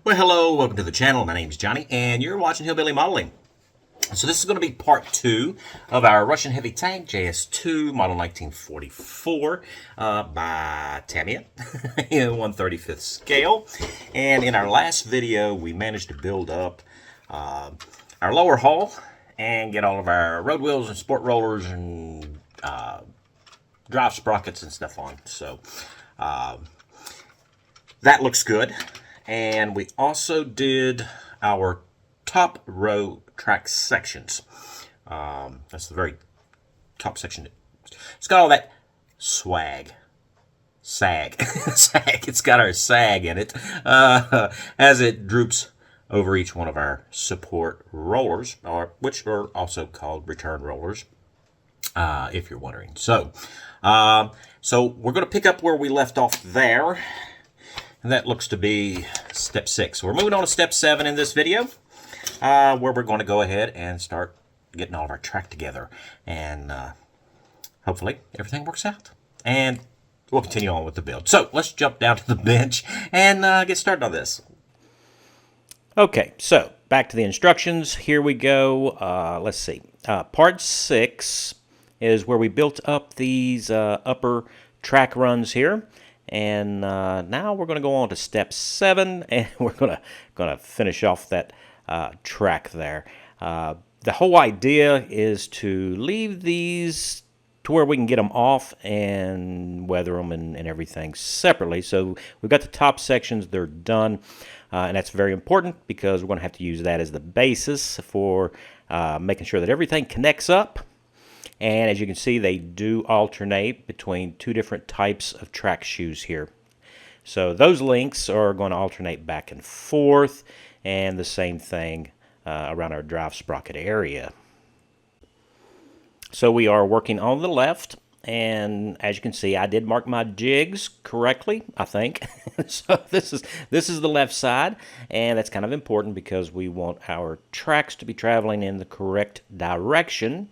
Well, hello, welcome to the channel. My name's Johnny, and you're watching Hillbilly Modeling. So this is going to be part 2 of our Russian heavy tank, JS-2, model 1944, by Tamiya, in 1/35th scale. And in our last video, we managed to build up our lower hull and get all of our road wheels and sport rollers and drive sprockets and stuff on. So that looks good. And we also did our top row track sections. That's the very top section. It's got all that sag. It's got our sag in it as it droops over each one of our support rollers, which are also called return rollers, if you're wondering. So we're going to pick up where we left off there. And that looks to be step 6. So we're moving on to step 7 in this video, where we're going to go ahead and start getting all of our track together. And hopefully everything works out. And we'll continue on with the build. So let's jump down to the bench and get started on this. Okay, so back to the instructions. Here we go. Let's see. Part 6 is where we built up these upper track runs here. And now we're going to go on to step 7, and we're going to finish off that track there. The whole idea is to leave these to where we can get them off and weather them and everything separately. So we've got the top sections, they're done, and that's very important because we're going to have to use that as the basis for making sure that everything connects up. And as you can see, they do alternate between 2 different types of track shoes here. So those links are going to alternate back and forth, and the same thing around our drive sprocket area. So we are working on the left, and as you can see, I did mark my jigs correctly, I think. So this is the left side, and that's kind of important because we want our tracks to be traveling in the correct direction.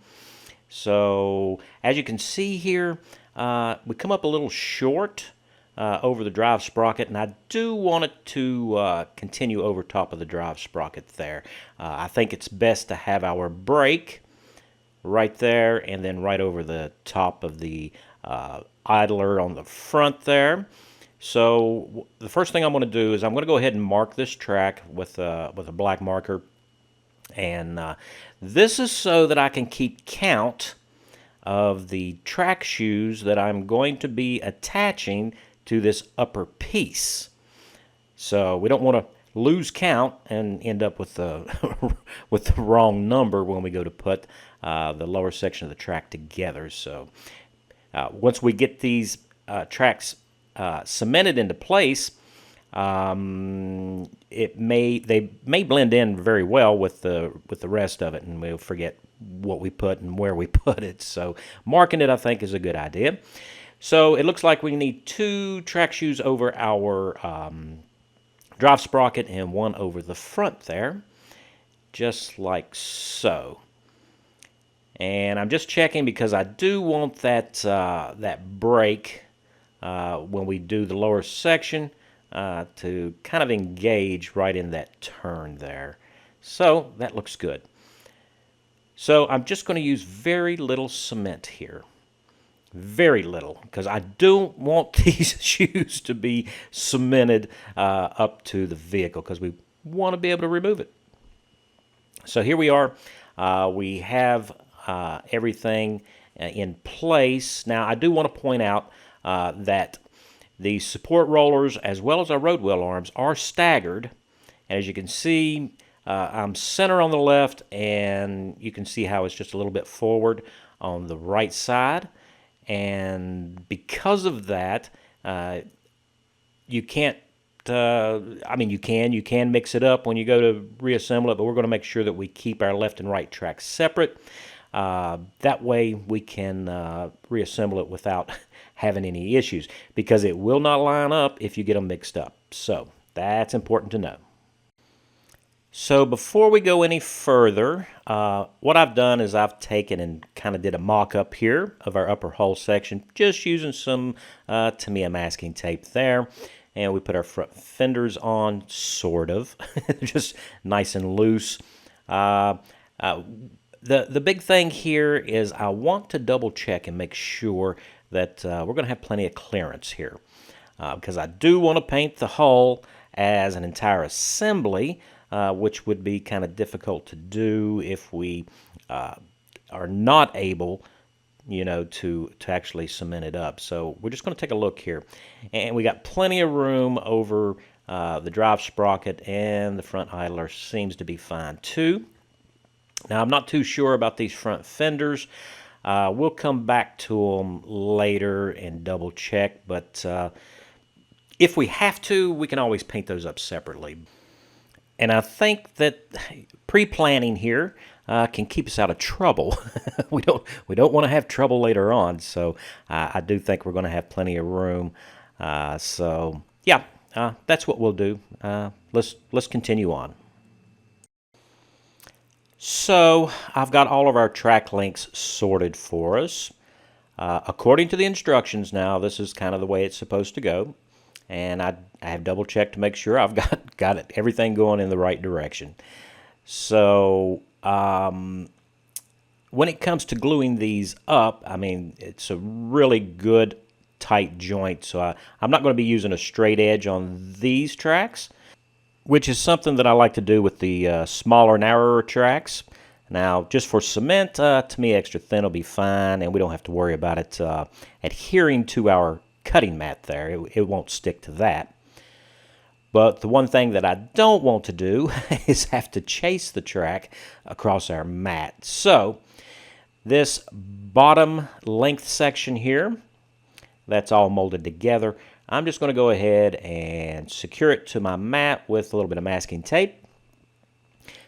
So as you can see here, we come up a little short over the drive sprocket, and I do want it to continue over top of the drive sprocket there. I think it's best to have our brake right there and then right over the top of the idler on the front there. So the first thing I'm going to do is I'm going to go ahead and mark this track with a black marker. And this is so that I can keep count of the track shoes that I'm going to be attaching to this upper piece. So we don't want to lose count and end up with the with the wrong number when we go to put the lower section of the track together. So once we get these tracks cemented into place, they may blend in very well with the rest of it, and we'll forget what we put and where we put it. So marking it, I think, is a good idea. So it looks like we need 2 track shoes over our drive sprocket and 1 over the front there, just like so. And I'm just checking because I do want that that brake when we do the lower section to kind of engage right in that turn there. So that looks good. So I'm just going to use very little cement here. Very little, because I don't want these shoes to be cemented up to the vehicle, because we want to be able to remove it. So here we are. We have everything in place. Now I do want to point out that the support rollers as well as our road wheel arms are staggered. And as you can see, I'm center on the left, and you can see how it's just a little bit forward on the right side. And because of that, you can't, I mean, you can mix it up when you go to reassemble it, but we're going to make sure that we keep our left and right tracks separate. That way we can reassemble it without having any issues, because it will not line up if you get them mixed up. So that's important to know. So before we go any further, what I've done is I've taken and kind of did a mock-up here of our upper hull section, just using some Tamiya masking tape there. and we put our front fenders on, sort of, just nice and loose. The big thing here is I want to double check and make sure that we're going to have plenty of clearance here, because I do want to paint the hull as an entire assembly, which would be kind of difficult to do if we are not able, to actually cement it up. So we're just going to take a look here, and we got plenty of room over the drive sprocket, and the front idler seems to be fine too. Now, I'm not too sure about these front fenders. We'll come back to them later and double check, but if we have to, we can always paint those up separately. And I think that pre-planning here can keep us out of trouble. we don't want to have trouble later on, so I do think we're going to have plenty of room. So yeah, that's what we'll do. Let's continue on. So I've got all of our track links sorted for us. According to the instructions now, this is kind of the way it's supposed to go. And I have double checked to make sure I've got everything going in the right direction. So when it comes to gluing these up, I mean, it's a really good tight joint. So I'm not going to be using a straight edge on these tracks, which is something that I like to do with the smaller, narrower tracks. Now, just for cement, Tamiya extra thin will be fine, and we don't have to worry about it adhering to our cutting mat there. It won't stick to that. But the one thing that I don't want to do is have to chase the track across our mat. So this bottom length section here, that's all molded together. I'm just going to go ahead and secure it to my mat with a little bit of masking tape.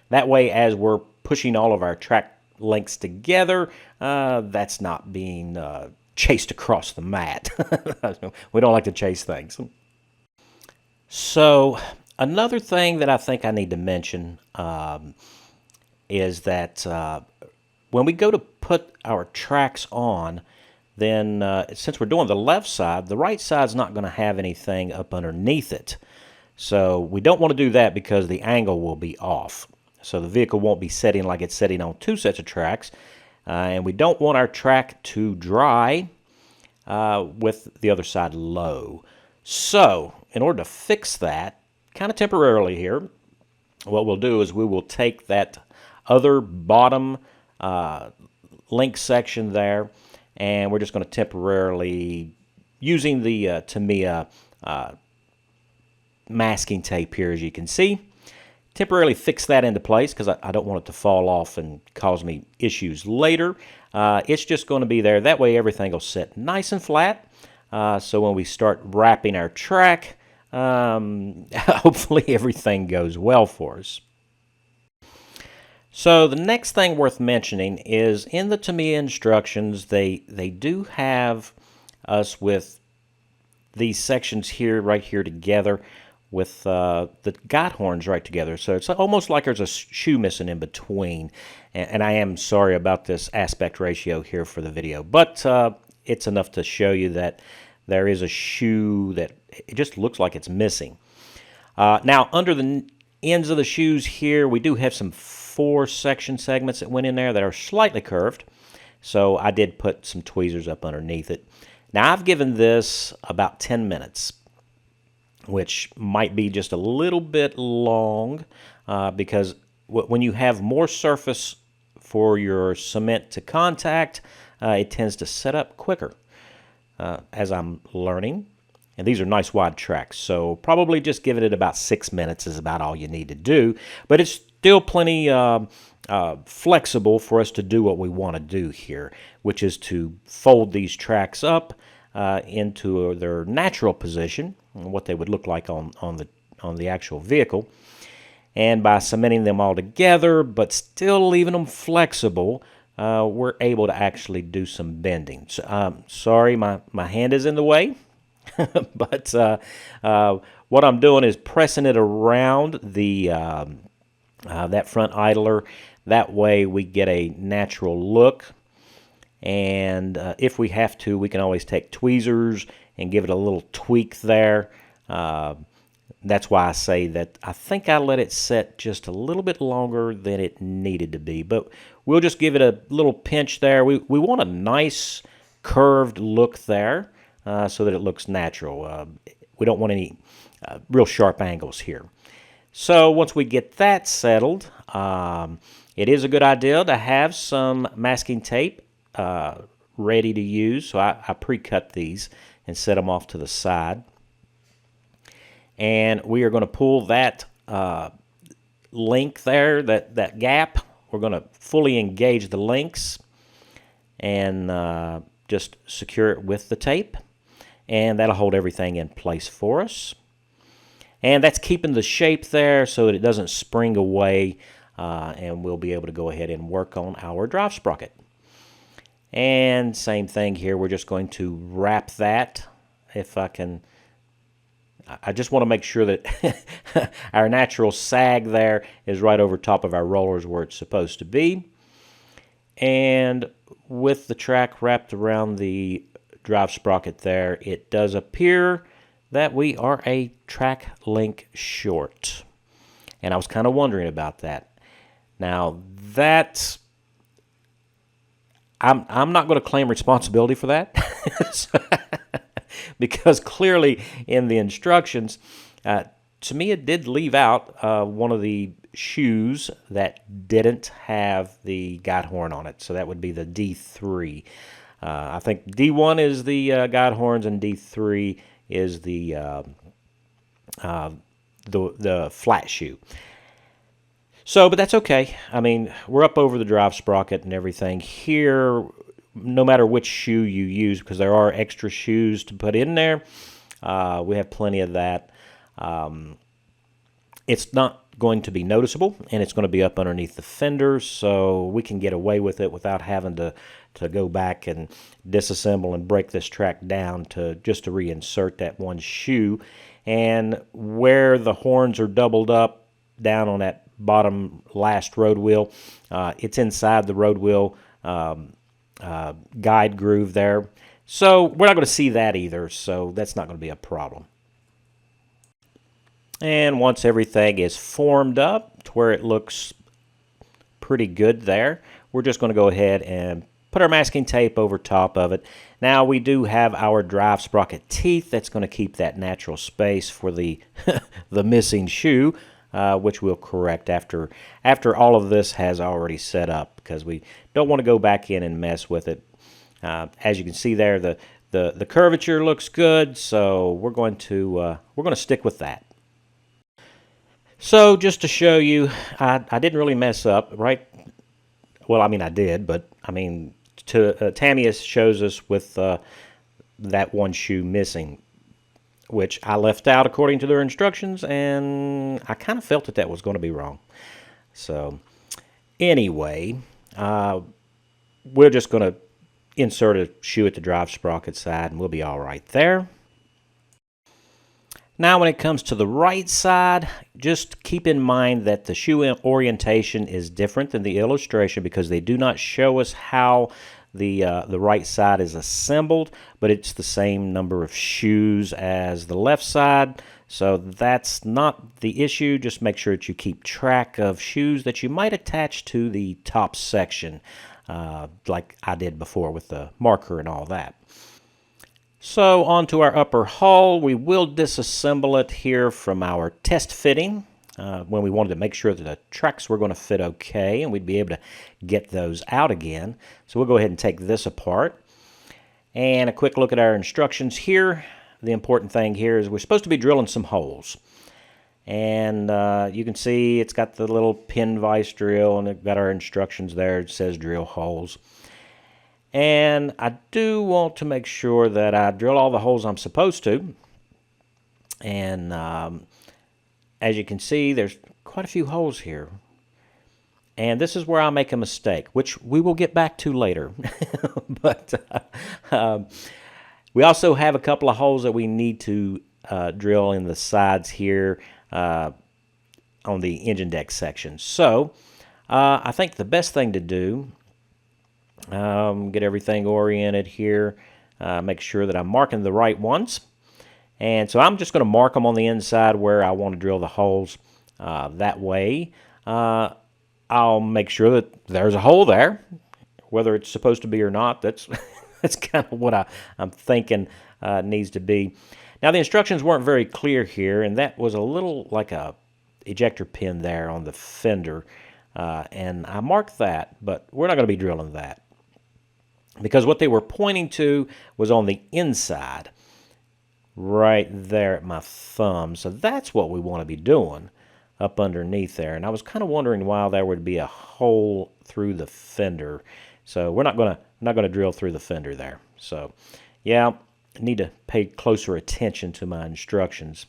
That way, as we're pushing all of our track lengths together, that's not being chased across the mat. We don't like to chase things. So another thing that I think I need to mention is that when we go to put our tracks on, then since we're doing the left side, the right side's not going to have anything up underneath it. So we don't want to do that because the angle will be off. So the vehicle won't be setting like it's setting on two sets of tracks. And we don't want our track to dry with the other side low. So in order to fix that, kind of temporarily here, what we'll do is we will take that other bottom link section there, and we're just going to temporarily, using the Tamiya masking tape here, as you can see, temporarily fix that into place because I don't want it to fall off and cause me issues later. It's just going to be there. That way everything will sit nice and flat. So when we start wrapping our track, hopefully everything goes well for us. So the next thing worth mentioning is in the Tamiya instructions, they do have us with these sections here, right here together, with the guide horns right together. So it's almost like there's a shoe missing in between. And I am sorry about this aspect ratio here for the video, but it's enough to show you that there is a shoe that it just looks like it's missing. Now, under the ends of the shoes here, we do have some 4 section segments that went in there that are slightly curved. So I did put some tweezers up underneath it. Now, I've given this about 10 minutes. Which might be just a little bit long because when you have more surface for your cement to contact, it tends to set up quicker, as I'm learning. And these are nice wide tracks, so probably just giving it about 6 minutes is about all you need to do. But it's still plenty flexible for us to do what we want to do here, which is to fold these tracks up into their natural position, what they would look like on the actual vehicle, and by cementing them all together but still leaving them flexible, we're able to actually do some bending. So, sorry, my hand is in the way, but what I'm doing is pressing it around the that front idler. That way we get a natural look. And if we have to, we can always take tweezers and give it a little tweak there That's why I say that I think I let it set just a little bit longer than it needed to be. But we'll just give it a little pinch there. We want a nice curved look there so that it looks natural. We don't want any real sharp angles here. So once we get that settled, it is a good idea to have some masking tape ready to use. So I pre-cut these and set them off to the side. And we are going to pull that link there, that gap. We're going to fully engage the links and just secure it with the tape. And that'll hold everything in place for us. And that's keeping the shape there so that it doesn't spring away, and we'll be able to go ahead and work on our drive sprocket. And same thing here, we're just going to wrap that. If I can, I just want to make sure that our natural sag there is right over top of our rollers where it's supposed to be. And with the track wrapped around the drive sprocket there, it does appear that we are a track link short. And I was kind of wondering about that. Now, that's... I'm not going to claim responsibility for that. Because clearly in the instructions, to me it did leave out one of the shoes that didn't have the guide horn on it. So that would be the D3. I think D1 is the guide horns and D3 is the flat shoe. So, but that's okay. I mean, we're up over the drive sprocket and everything here. No matter which shoe you use, because there are extra shoes to put in there. We have plenty of that. It's not going to be noticeable, and it's going to be up underneath the fenders, so we can get away with it without having to go back and disassemble and break this track down just to reinsert that one shoe. And where the horns are doubled up down on that bottom last road wheel, it's inside the road wheel guide groove there. So we're not going to see that either, so that's not going to be a problem. And once everything is formed up to where it looks pretty good there, we're just going to go ahead and put our masking tape over top of it. Now we do have our drive sprocket teeth that's going to keep that natural space for the the missing shoe, which we'll correct after all of this has already set up, because we don't want to go back in and mess with it. As you can see there, the curvature looks good, so we're going to stick with that. So just to show you, I didn't really mess up, right? Well, I mean, I did, but I mean, Tamiya shows us with that one shoe missing, which I left out according to their instructions, and I kind of felt that was going to be wrong. So anyway, we're just going to insert a shoe at the drive sprocket side, and we'll be all right there. Now when it comes to the right side, just keep in mind that the shoe orientation is different than the illustration, because they do not show us how the right side is assembled, but it's the same number of shoes as the left side, so that's not the issue. Just make sure that you keep track of shoes that you might attach to the top section, like I did before with the marker and all that. So onto our upper hull, we will disassemble it here from our test fitting when we wanted to make sure that the tracks were going to fit okay and we'd be able to get those out again. So we'll go ahead and take this apart. And a quick look at our instructions here. The important thing here is we're supposed to be drilling some holes. And you can see it's got the little pin vise drill, and it's got our instructions there. It says drill holes. And I do want to make sure that I drill all the holes I'm supposed to. And as you can see, there's quite a few holes here. And this is where I make a mistake, which we will get back to later. But we also have a couple of holes that we need to drill in the sides here on the engine deck section. So I think the best thing to do, get everything oriented here, make sure that I'm marking the right ones. And so I'm just going to mark them on the inside where I want to drill the holes. That way, I'll make sure that there's a hole there, whether it's supposed to be or not. That's that's kind of what I'm thinking needs to be. Now the instructions weren't very clear here, and that was a little like a ejector pin there on the fender, and I marked that, but we're not going to be drilling that because what they were pointing to was on the inside, right there at my thumb. So that's what we want to be doing up underneath there. And I was kind of wondering why there would be a hole through the fender. So we're not gonna drill through the fender there. So yeah, I need to pay closer attention to my instructions.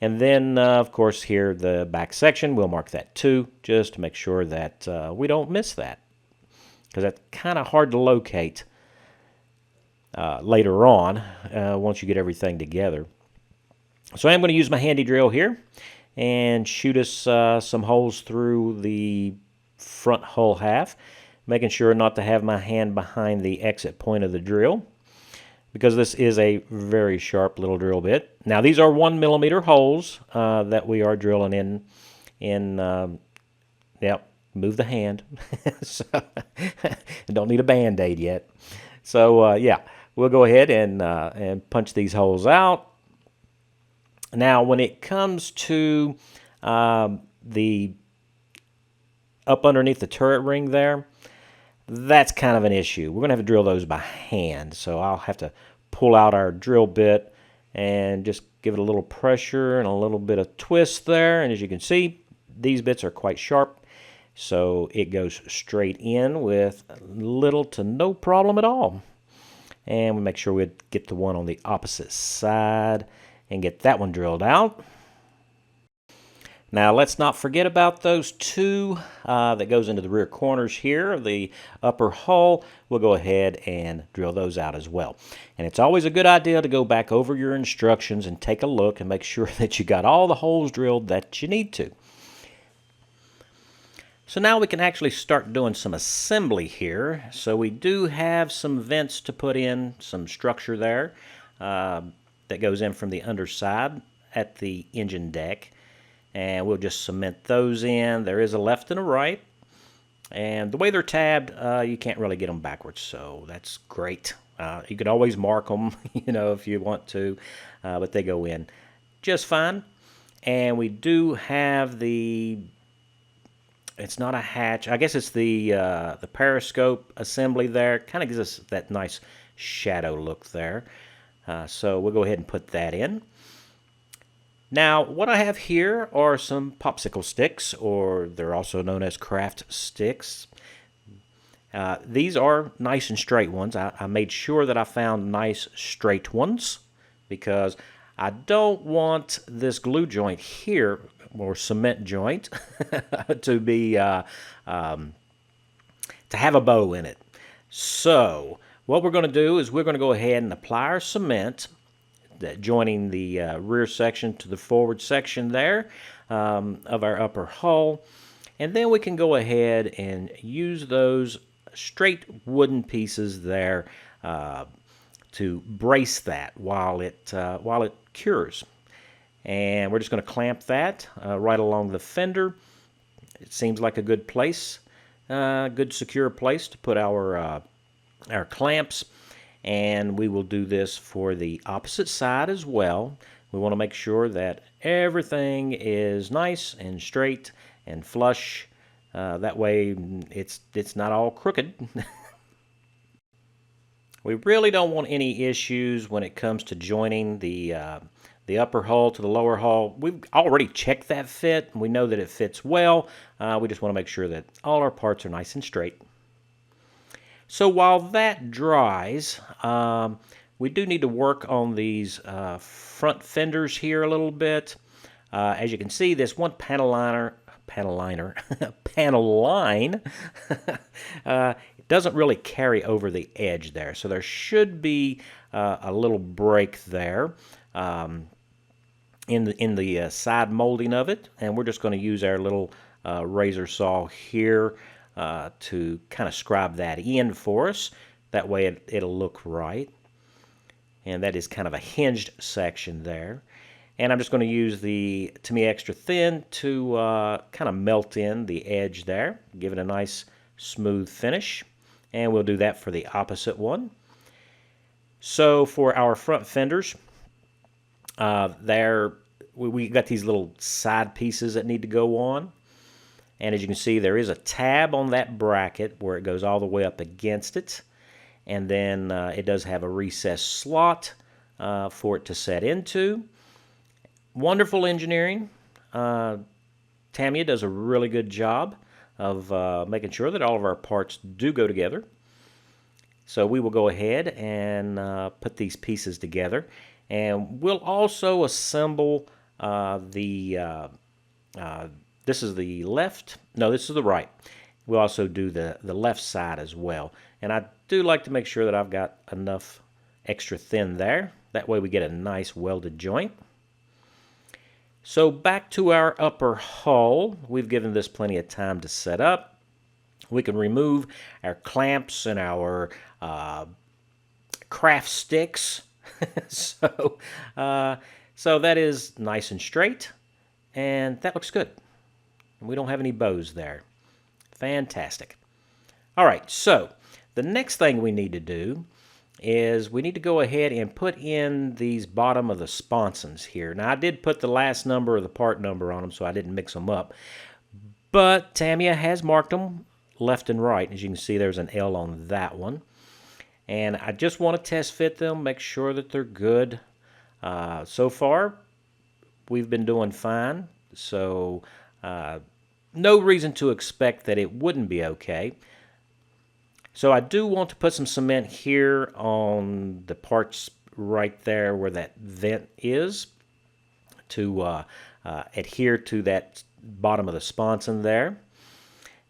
And then of course here the back section, we'll mark that too, just to make sure that we don't miss that, because that's kind of hard to locate later on once you get everything together. So I'm going to use my handy drill here and shoot us some holes through the front hull half, making sure not to have my hand behind the exit point of the drill, because this is a very sharp little drill bit. Now these are 1mm holes that we are drilling in yep, move the hand. So, don't need a band-aid yet. So yeah, we'll go ahead and punch these holes out. Now when it comes to the up underneath the turret ring there, that's kind of an issue. We're going to have to drill those by hand. So I'll have to pull out our drill bit and just give it a little pressure and a little bit of twist there. And as you can see, these bits are quite sharp. So it goes straight in with little to no problem at all. And we make sure we get the one on the opposite side and get that one drilled out. Now let's not forget about those two that goes into the rear corners here of the upper hull. We'll go ahead and drill those out as well. And it's always a good idea to go back over your instructions and take a look and make sure that you got all the holes drilled that you need to. So now we can actually start doing some assembly here. So we do have some vents to put in, some structure there that goes in from the underside at the engine deck. And we'll just cement those in. There is a left and a right. And the way they're tabbed, you can't really get them backwards, so that's great. You could always mark them, you know, if you want to, but they go in just fine. And we do have the, it's not a hatch, I guess it's the periscope assembly there. Kind of gives us that nice shadow look there. So we'll go ahead and put that in. Now, what I have here are some popsicle sticks, or they're also known as craft sticks. These are nice and straight ones. I made sure that I found nice straight ones because I don't want this glue joint here, or cement joint, to be to have a bow in it. So what we're going to do is we're going to go ahead and apply our cement, joining the rear section to the forward section there of our upper hull. And then we can go ahead and use those straight wooden pieces there to brace that while it cures. And we're just going to clamp that right along the fender. It seems like a good place, good secure place to put our clamps. And we will do this for the opposite side as well. We want to make sure that everything is nice and straight and flush. That way it's not all crooked. We really don't want any issues when it comes to joining the upper hull to the lower hull. We've already checked that fit, and we know that it fits well. We just want to make sure that all our parts are nice and straight. So while that dries, we do need to work on these front fenders here a little bit. As you can see, this one panel line doesn't really carry over the edge there. So there should be a little break there in the side molding of it. And we're just going to use our little razor saw here to kind of scribe that in for us. That way it'll look right. and that is kind of a hinged section there. And I'm just going to use the Tamiya Extra Thin to kind of melt in the edge there, give it a nice smooth finish. And we'll do that for the opposite one. So for our front fenders, we got these little side pieces that need to go on. And as you can see, there is a tab on that bracket where it goes all the way up against it. And then it does have a recessed slot for it to set into. Wonderful engineering. Tamiya does a really good job of making sure that all of our parts do go together. So we will go ahead and put these pieces together. And we'll also assemble this is the left. No, this is the right. We'll also do the left side as well. And I do like to make sure that I've got enough extra thin there. That way we get a nice welded joint. So back to our upper hull. We've given this plenty of time to set up. We can remove our clamps and our craft sticks. So that is nice and straight, and that looks good. We don't have any bows there. Fantastic. All right, so the next thing we need to do is we need to go ahead and put in these bottom of the sponsons here. Now, I did put the last number or the part number on them, so I didn't mix them up. But Tamiya has marked them left and right. As you can see, there's an L on that one. And I just want to test fit them, make sure that they're good. So far, we've been doing fine. So no reason to expect that it wouldn't be okay. So I do want to put some cement here on the parts right there where that vent is to adhere to that bottom of the sponson there.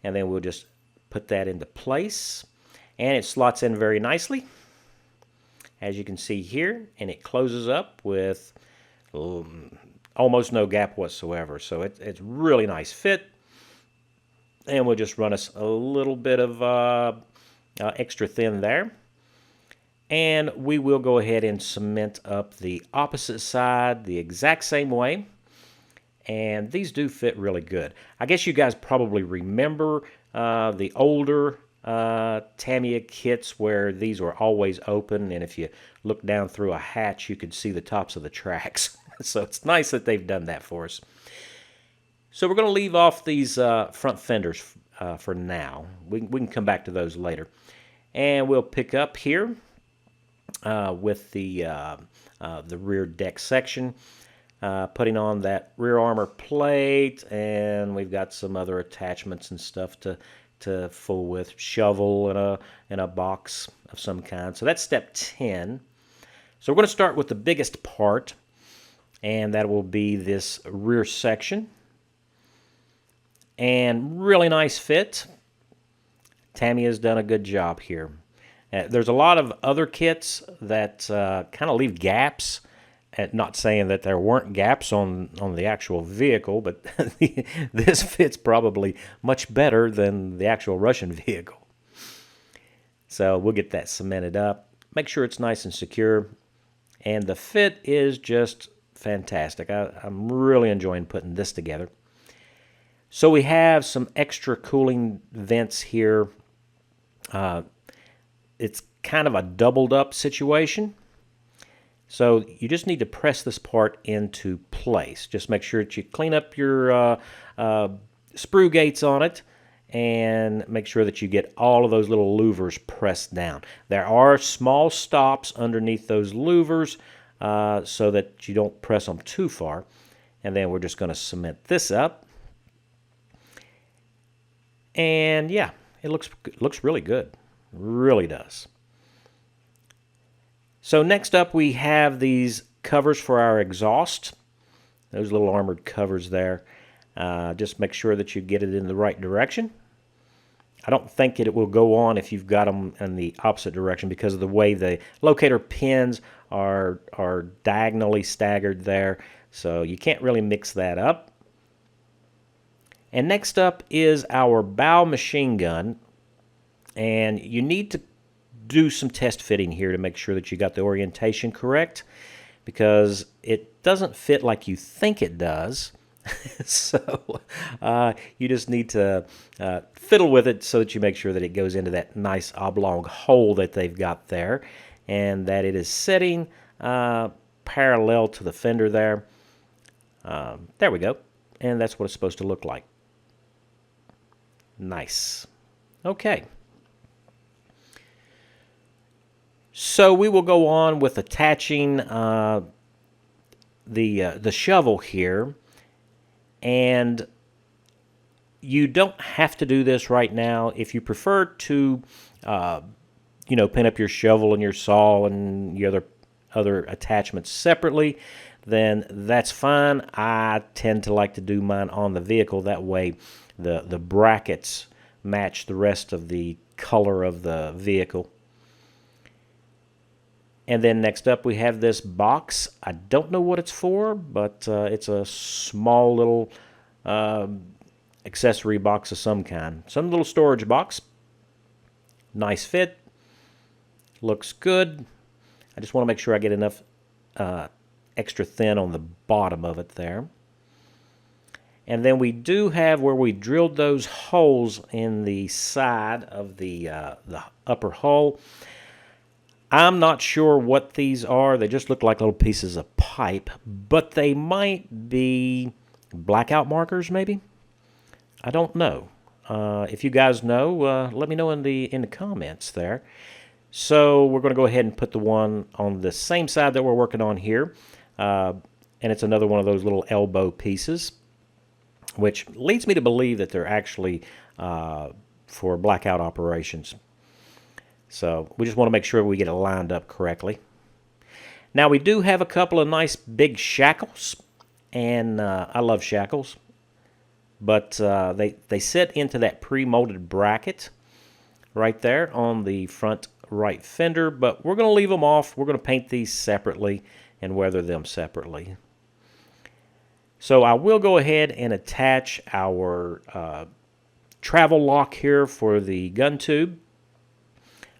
And then we'll just put that into place. And it slots in very nicely, as you can see here. And it closes up with almost no gap whatsoever. So it's really nice fit. And we'll just run us a little bit of extra thin there. And we will go ahead and cement up the opposite side the exact same way. And these do fit really good. I guess you guys probably remember the older Tamiya kits where these were always open, and if you look down through a hatch, you could see the tops of the tracks. So it's nice that they've done that for us. So we're going to leave off these front fenders for now. We can come back to those later. And we'll pick up here with the rear deck section. Putting on that rear armor plate, and we've got some other attachments and stuff to fool with, shovel and a box of some kind. So that's step 10. So we're going to start with the biggest part, and that will be this rear section. And really nice fit. Tamiya's done a good job here. There's a lot of other kits that kind of leave gaps. Not saying that there weren't gaps on the actual vehicle, but this fits probably much better than the actual Russian vehicle. So we'll get that cemented up. Make sure it's nice and secure. And the fit is just fantastic. I'm really enjoying putting this together. So we have some extra cooling vents here. It's kind of a doubled up situation. So you just need to press this part into place. Just make sure that you clean up your sprue gates on it and make sure that you get all of those little louvers pressed down. There are small stops underneath those louvers so that you don't press them too far. And then we're just going to cement this up. And yeah, it looks really good. Really does. So next up we have these covers for our exhaust. Those little armored covers there. Just make sure that you get it in the right direction. I don't think it will go on if you've got them in the opposite direction because of the way the locator pins are diagonally staggered there. So you can't really mix that up. And next up is our bow machine gun. And you need to do some test fitting here to make sure that you got the orientation correct, because it doesn't fit like you think it does. So you just need to fiddle with it so that you make sure that it goes into that nice oblong hole that they've got there, and that it is sitting parallel to the fender there. There we go. And that's what it's supposed to look like. Nice. Okay. So we will go on with attaching the shovel here. And you don't have to do this right now. If you prefer to, pin up your shovel and your saw and your other attachments separately, then that's fine. I tend to like to do mine on the vehicle. That way the brackets match the rest of the color of the vehicle. And then next up we have this box. I don't know what it's for, but it's a small little accessory box of some kind. Some little storage box. Nice fit. Looks good. I just want to make sure I get enough extra thin on the bottom of it there. And then we do have where we drilled those holes in the side of the upper hull. I'm not sure what these are. They just look like little pieces of pipe, but they might be blackout markers maybe. I don't know. If you guys know, let me know in the comments there. So we're going to go ahead and put the one on the same side that we're working on here. And it's another one of those little elbow pieces, which leads me to believe that they're actually for blackout operations. So we just want to make sure we get it lined up correctly. Now we do have a couple of nice big shackles, and I love shackles, but they sit into that pre-molded bracket right there on the front right fender, but we're going to leave them off. We're going to paint these separately and weather them separately. So I will go ahead and attach our travel lock here for the gun tube.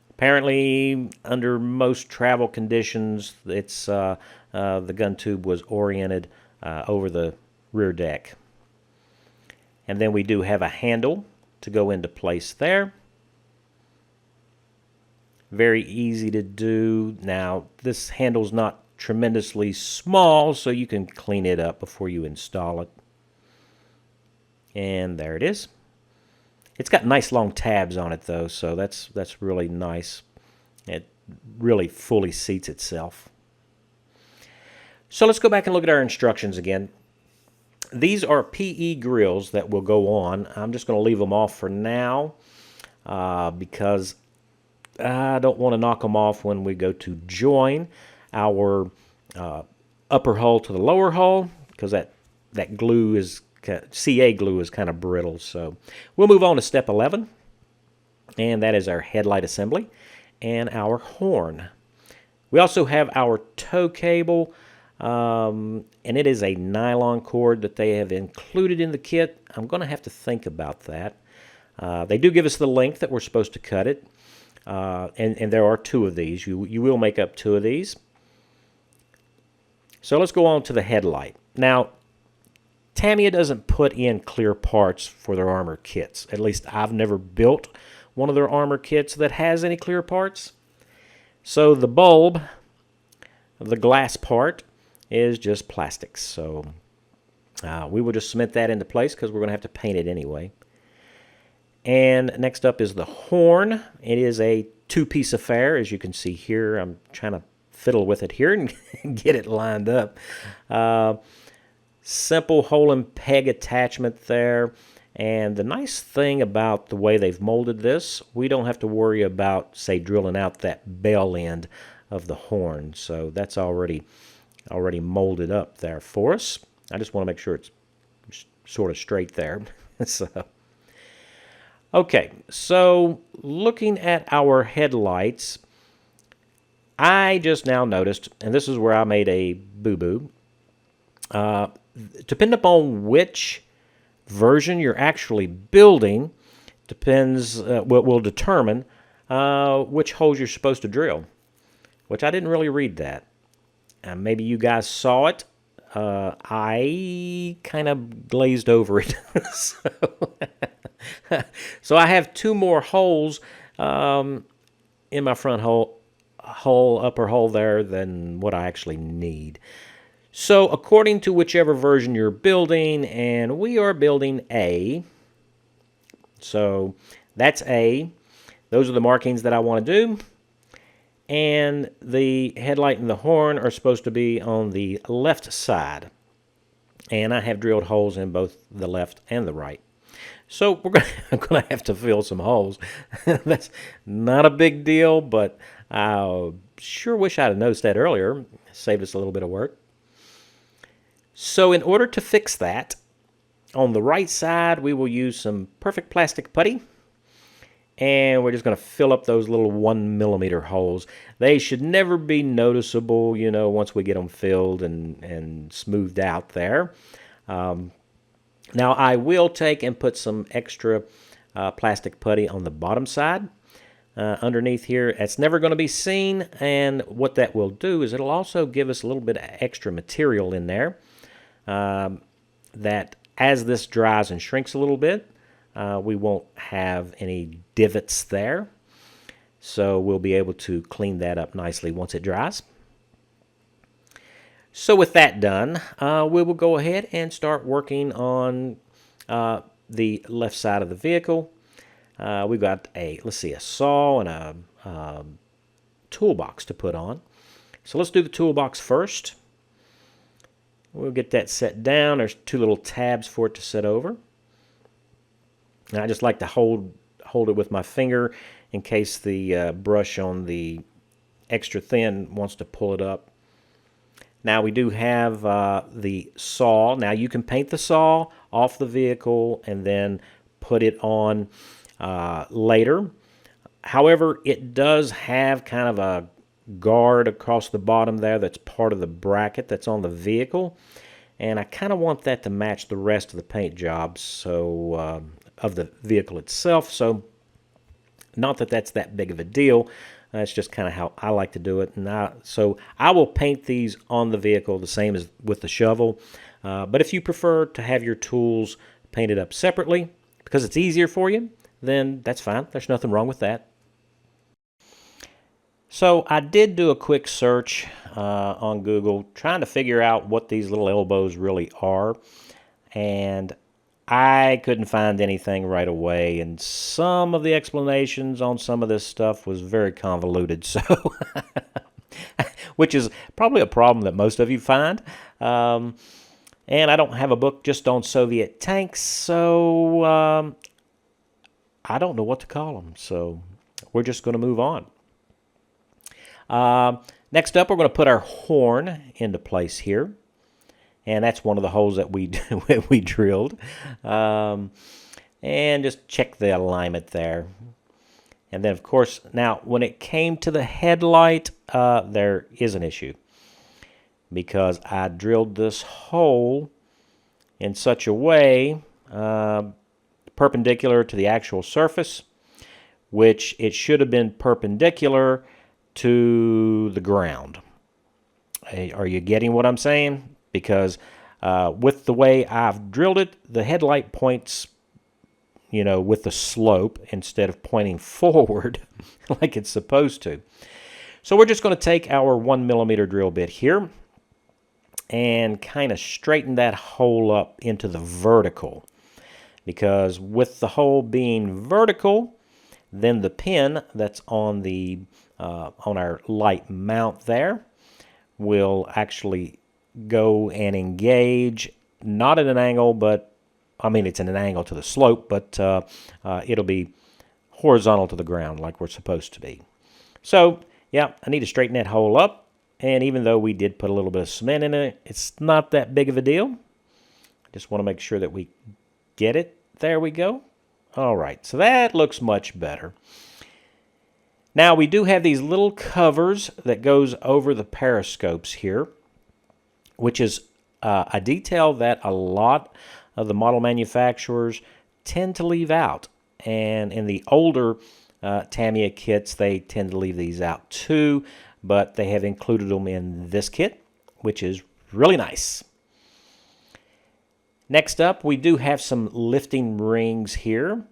Apparently, under most travel conditions, it's the gun tube was oriented over the rear deck. And then we do have a handle to go into place there. Very easy to do. Now, this handle's not tremendously small, so you can clean it up before you install it. And there it is. It's got nice long tabs on it though, so that's really nice. It really fully seats itself. So let's go back and look at our instructions again. These are PE grills that will go on. I'm just going to leave them off for now because I don't want to knock them off when we go to join our upper hull to the lower hull, because that glue is CA glue is kind of brittle. So we'll move on to step 11, and that is our headlight assembly and our horn. We also have our tow cable, and it is a nylon cord that they have included in the kit. I'm going to have to think about that. They do give us the length that we're supposed to cut it, and there are two of these. You will make up two of these. So let's go on to the headlight. Now, Tamiya doesn't put in clear parts for their armor kits. At least I've never built one of their armor kits that has any clear parts. So the bulb, the glass part, is just plastics. So we will just cement that into place because we're going to have to paint it anyway. And next up is the horn. It is a two-piece affair, as you can see here. I'm trying to fiddle with it here and get it lined up. Simple hole and peg attachment there. And the nice thing about the way they've molded this, we don't have to worry about, say, drilling out that bell end of the horn. So that's already molded up there for us. I just want to make sure it's sort of straight there. Okay, so looking at our headlights, I just now noticed, and this is where I made a boo-boo, depending upon which version you're actually building, will determine which holes you're supposed to drill, which I didn't really read that. Maybe you guys saw it. I kind of glazed over it. So I have 2 more holes in my front upper hole there than what I actually need. So according to whichever version you're building, and we are building A, so that's A. Those are the markings that I want to do. And the headlight and the horn are supposed to be on the left side. And I have drilled holes in both the left and the right. So I'm going to have to fill some holes. That's not a big deal, but I sure wish I'd have noticed that earlier. Saved us a little bit of work. So in order to fix that, on the right side, we will use some perfect plastic putty. And we're just going to fill up those little 1 millimeter holes. They should never be noticeable, you know, once we get them filled and smoothed out there. Now, I will take and put some extra plastic putty on the bottom side underneath here. It's never going to be seen, and what that will do is it'll also give us a little bit of extra material in there that as this dries and shrinks a little bit, we won't have any divots there. So we'll be able to clean that up nicely once it dries. So with that done, we will go ahead and start working on the left side of the vehicle. We've got a saw and a toolbox to put on. So let's do the toolbox first. We'll get that set down. There's 2 little tabs for it to set over. And I just like to hold it with my finger in case the brush on the extra thin wants to pull it up. Now we do have the saw. Now you can paint the saw off the vehicle and then put it on later. However, it does have kind of a guard across the bottom there that's part of the bracket that's on the vehicle. And I kind of want that to match the rest of the paint job, so of the vehicle itself. So not that that's that big of a deal. That's just kind of how I like to do it. And so I will paint these on the vehicle the same as with the shovel. But if you prefer to have your tools painted up separately because it's easier for you, then that's fine. There's nothing wrong with that. So I did do a quick search on Google trying to figure out what these little elbows really are. And I couldn't find anything right away, and some of the explanations on some of this stuff was very convoluted, so which is probably a problem that most of you find. And I don't have a book just on Soviet tanks, so I don't know what to call them, so we're just going to move on. Next up, we're going to put our horn into place here. And that's one of the holes that we drilled. And just check the alignment there. And then, of course, now when it came to the headlight, there is an issue. Because I drilled this hole in such a way, perpendicular to the actual surface, which it should have been perpendicular to the ground. Are you getting what I'm saying? Because with the way I've drilled it, the headlight points, you know, with the slope instead of pointing forward like it's supposed to. So we're just going to take our 1 millimeter drill bit here and kind of straighten that hole up into the vertical. Because with the hole being vertical, then the pin that's on the on our light mount there will actually go and engage, not at an angle, but I mean it's at an angle to the slope, but it'll be horizontal to the ground like we're supposed to be. So yeah, I need to straighten that hole up, and even though we did put a little bit of cement in it, it's not that big of a deal. Just want to make sure that we get it. There we go. All right, so that looks much better. Now we do have these little covers that goes over the periscopes here, which is a detail that a lot of the model manufacturers tend to leave out. And in the older Tamiya kits, they tend to leave these out too, but they have included them in this kit, which is really nice. Next up, we do have some lifting rings here.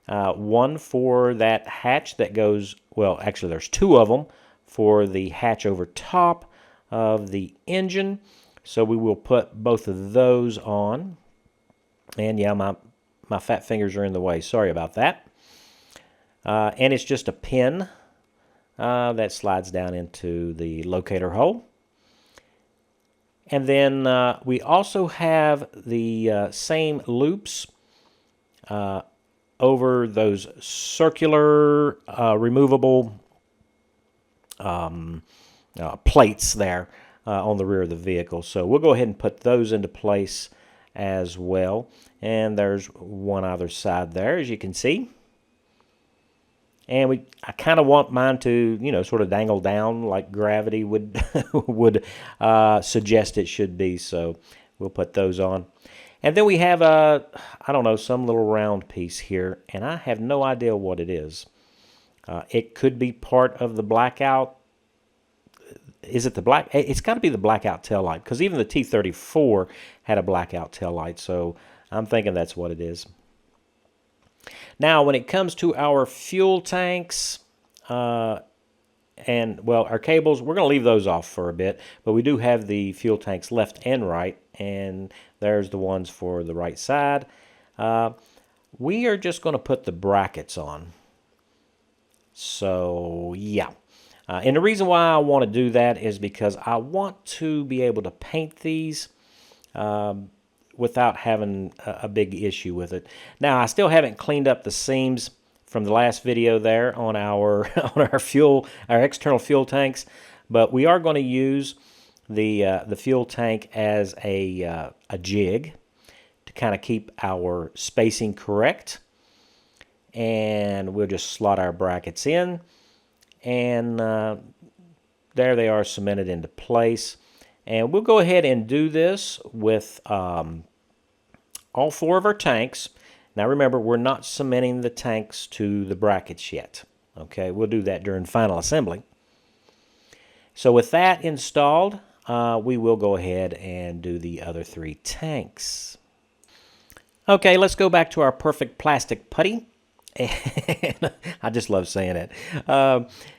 One for that hatch that goes, well, actually there's two of them for the hatch over top of the engine. So we will put both of those on. And yeah, my fat fingers are in the way. Sorry about that. And it's just a pin that slides down into the locator hole. And then we also have the same loops over those circular removable plates there on the rear of the vehicle. So we'll go ahead and put those into place as well. And there's one either side there, as you can see. And I kind of want mine to, you know, sort of dangle down like gravity would would suggest it should be. So we'll put those on. And then we have I don't know, some little round piece here, and I have no idea what it is. It could be part of the blackout. Is it the black? It's got to be the blackout tail light, because even the T34 had a blackout tail light. So I'm thinking that's what it is. Now, when it comes to our fuel tanks, and, well, our cables, we're going to leave those off for a bit, but we do have the fuel tanks left and right, and there's the ones for the right side. We are just going to put the brackets on. So, yeah. And the reason why I want to do that is because I want to be able to paint these without having a big issue with it. Now, I still haven't cleaned up the seams from the last video there on our our external fuel tanks, but we are going to use the fuel tank as a jig to kind of keep our spacing correct. And we'll just slot our brackets in, and there they are, cemented into place. And we'll go ahead and do this with all four of our tanks. Now remember, we're not cementing the tanks to the brackets yet. Okay, we'll do that during final assembly. So with that installed, we will go ahead and do the other three tanks. Okay, let's go back to our perfect plastic putty. I just love saying it.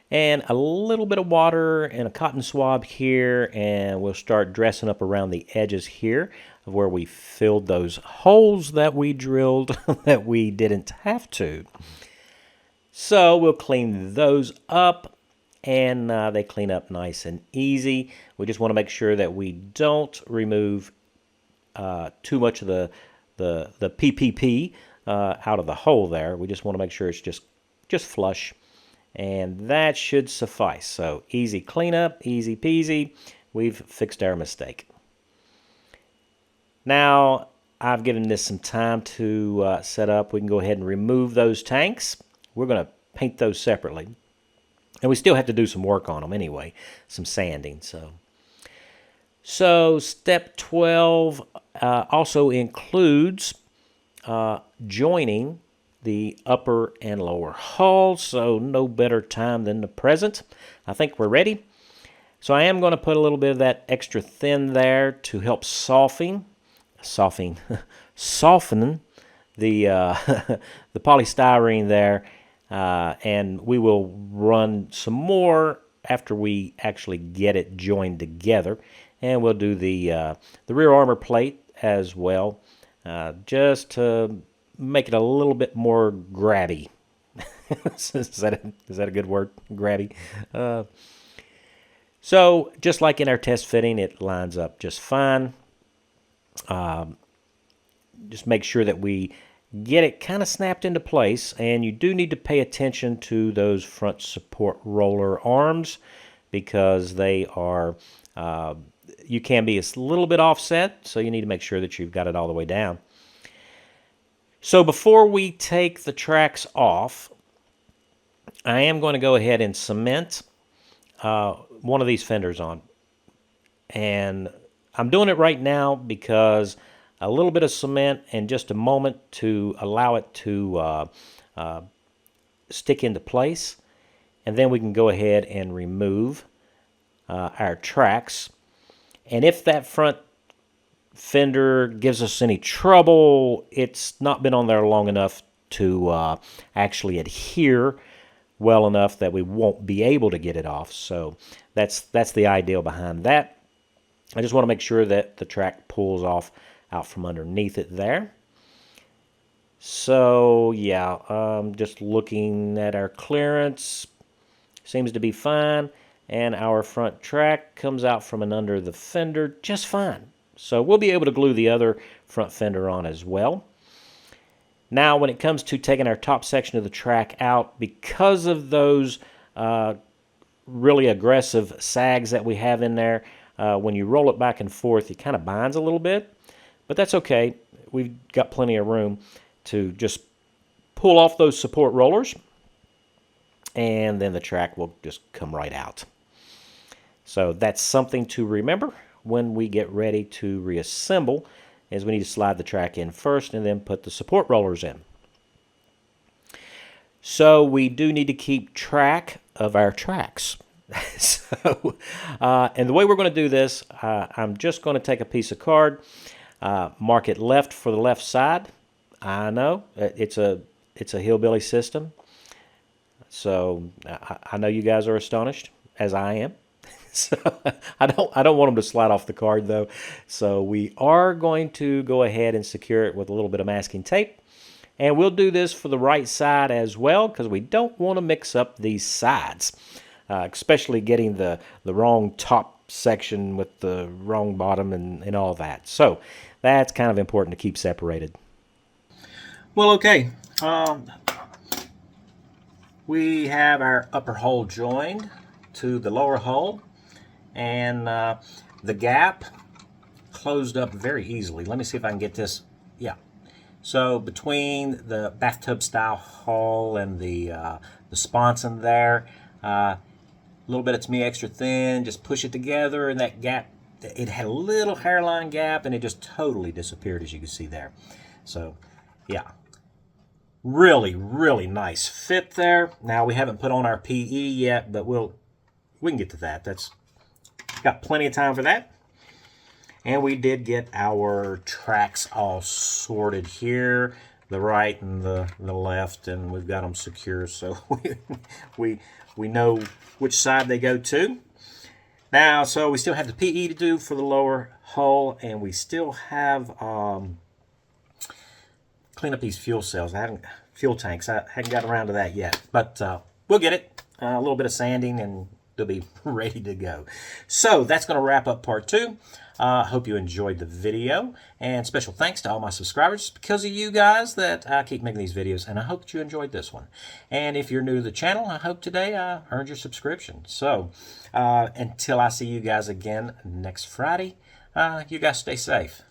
And a little bit of water and a cotton swab here, and we'll start dressing up around the edges here of where we filled those holes that we drilled that we didn't have to. So we'll clean those up, and they clean up nice and easy. We just want to make sure that we don't remove too much of the PPP out of the hole there. We just want to make sure it's just flush, and that should suffice. So easy cleanup, easy peasy. We've fixed our mistake. Now I've given this some time to set up. We can go ahead and remove those tanks. We're going to paint those separately, and we still have to do some work on them anyway, some sanding. So step 12 also includes joining the upper and lower hull, so no better time than the present. I think we're ready. So I am going to put a little bit of that extra thin there to help soften the the polystyrene there, and we will run some more after we actually get it joined together, and we'll do the rear armor plate as well, just to make it a little bit more grabby. is that a good word? Grabby. So just like in our test fitting, it lines up just fine. Just make sure that we get it kind of snapped into place, and you do need to pay attention to those front support roller arms, because they are you can be a little bit offset, so you need to make sure that you've got it all the way down. So before we take the tracks off, I am going to go ahead and cement one of these fenders on. And I'm doing it right now because a little bit of cement and just a moment to allow it to stick into place, and then we can go ahead and remove our tracks. And if that front fender gives us any trouble, it's not been on there long enough to actually adhere well enough that we won't be able to get it off. So that's the ideal behind that. I just want to make sure that the track pulls off out from underneath it there. So yeah, just looking at our clearance, seems to be fine, and our front track comes out from under the fender just fine. So we'll be able to glue the other front fender on as well. Now when it comes to taking our top section of the track out, because of those really aggressive sags that we have in there, when you roll it back and forth, it kind of binds a little bit, but that's okay. We've got plenty of room to just pull off those support rollers, and then the track will just come right out. So that's something to remember when we get ready to reassemble, is we need to slide the track in first and then put the support rollers in. So we do need to keep track of our tracks. And the way we're going to do this, I'm just going to take a piece of card, mark it left for the left side. I know it's a hillbilly system, so I know you guys are astonished, as I am. So I don't want them to slide off the card though. So we are going to go ahead and secure it with a little bit of masking tape. And we'll do this for the right side as well, because we don't want to mix up these sides, especially getting the wrong top section with the wrong bottom and all that. So that's kind of important to keep separated. Well, okay. We have our upper hole joined to the lower hole, and the gap closed up very easily. Let me see if I can get this. Yeah. So between the bathtub style hole and the sponson there, a little bit of Tamiya extra thin, just push it together, and that gap, it had a little hairline gap, and it just totally disappeared, as you can see there. So yeah, really, really nice fit there. Now we haven't put on our PE yet, but we can get to that. That's got plenty of time for that. And we did get our tracks all sorted here, the right and the left, and we've got them secure, so we know which side they go to. Now, so we still have the PE to do for the lower hull, and we still have clean up these fuel cells. Fuel tanks. I hadn't got around to that yet, but we'll get it. A little bit of sanding, and they'll be ready to go. So that's going to wrap up part 2. Hope you enjoyed the video, and special thanks to all my subscribers. Because of you guys that I keep making these videos, and I hope that you enjoyed this one. And if you're new to the channel, I hope today I earned your subscription. So until I see you guys again next Friday, you guys stay safe.